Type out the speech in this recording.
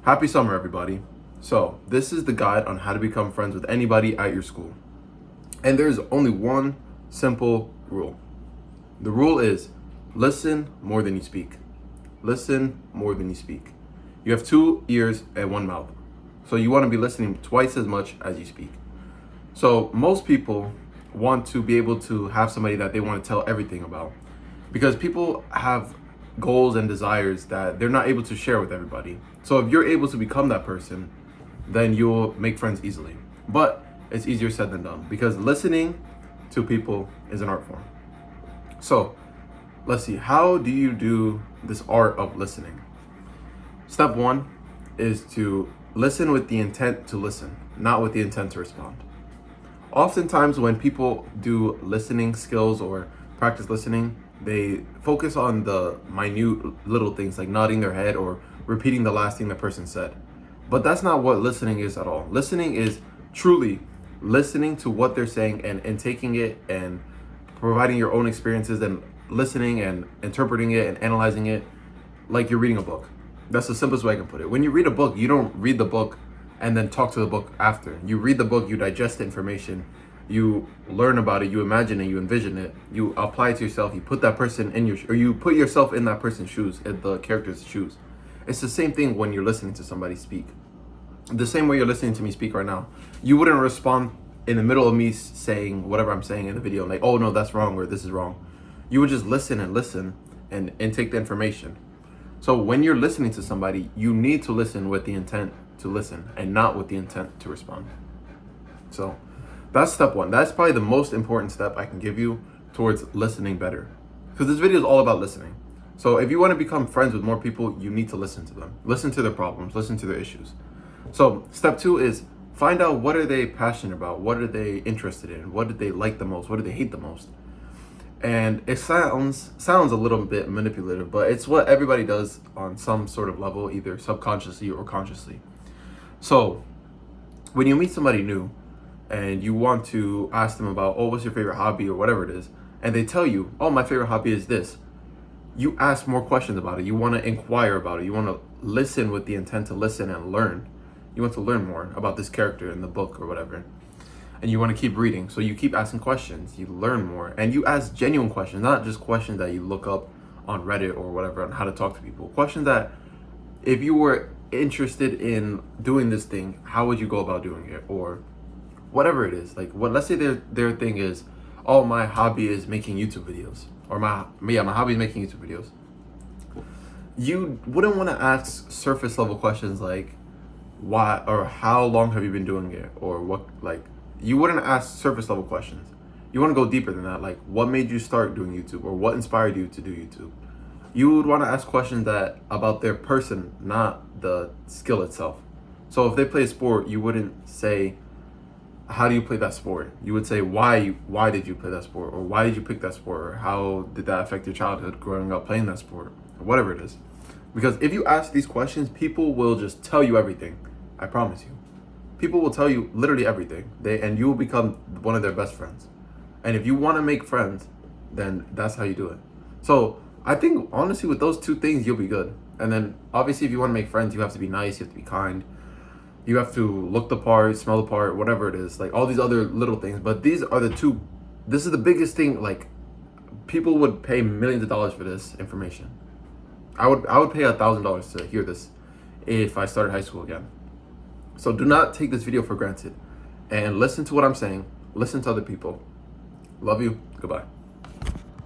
Happy summer, everybody. So, this is the guide on how to become friends with anybody at your school. And there's only one simple rule. The rule is listen more than you speak. Listen more than you speak. You have 2 ears and 1 mouth. So, you want to be listening twice as much as you speak. So, most people want to be able to have somebody that they want to tell everything about because people have goals and desires that they're not able to share with everybody. So if you're able to become that person, then you'll make friends easily. But it's easier said than done because listening to people is an art form. So let's see, how do you do this art of listening? Step one is to listen with the intent to listen, not with the intent to respond. Oftentimes when people do listening skills or practice listening, they focus on the minute little things like nodding their head or repeating the last thing the person said. But that's not what listening is at all. Listening is truly listening to what they're saying and taking it and providing your own experiences and listening and interpreting it and analyzing it like you're reading a book. That's the simplest way I can put it. When you read a book, you don't read the book and then talk to the book after. You read the book, you digest the information, you learn about it, you imagine it, you envision it, you apply it to yourself, you put that person in or you put yourself in that person's shoes, in the character's shoes. It's the same thing when you're listening to somebody speak. The same way you're listening to me speak right now. You wouldn't respond in the middle of me saying whatever I'm saying in the video, like, oh no, that's wrong, or this is wrong. You would just listen and take the information. So when you're listening to somebody, you need to listen with the intent to listen and not with the intent to respond. So that's step one. That's probably the most important step I can give you towards listening better. Because this video is all about listening. So if you want to become friends with more people, you need to listen to them. Listen to their problems, listen to their issues. So step two is find out what are they passionate about? What are they interested in? What do they like the most? What do they hate the most? And it sounds a little bit manipulative, but it's what everybody does on some sort of level, either subconsciously or consciously. So when you meet somebody new and you want to ask them about, oh, what's your favorite hobby or whatever it is, and they tell you, oh, my favorite hobby is this, you ask more questions about it. You want to inquire about it. You want to listen with the intent to listen and learn. You want to learn more about this character in the book or whatever. And you want to keep reading. So you keep asking questions, you learn more, and you ask genuine questions, not just questions that you look up on Reddit or whatever on how to talk to people. Questions that if you were interested in doing this thing, how would you go about doing it? Or whatever it is. Like let's say their thing is, oh, my hobby is making YouTube videos. Or my hobby is making YouTube videos. You wouldn't want to ask surface level questions like why or how long have you been doing it? Or what, like, you wouldn't ask surface level questions. You want to go deeper than that. Like, what made you start doing YouTube, or what inspired you to do YouTube? You would want to ask questions that about their person, not the skill itself. So if they play a sport, you wouldn't say, how do you play that sport? You would say, why did you play that sport? Or why did you pick that sport? Or how did that affect your childhood growing up playing that sport? Or whatever it is. Because if you ask these questions, people will just tell you everything. I promise you. People will tell you literally everything, and you will become one of their best friends. And if you want to make friends, then that's how you do it. So I think honestly with those two things, you'll be good. And then obviously if you want to make friends, you have to be nice, you have to be kind, you have to look the part, smell the part, whatever it is, like all these other little things. But these are the two. This is the biggest thing. Like, people would pay millions of dollars for this information. I would pay $1,000 to hear this if I started high school again. So do not take this video for granted and listen to what I'm saying. Listen to other people. Love you. Goodbye.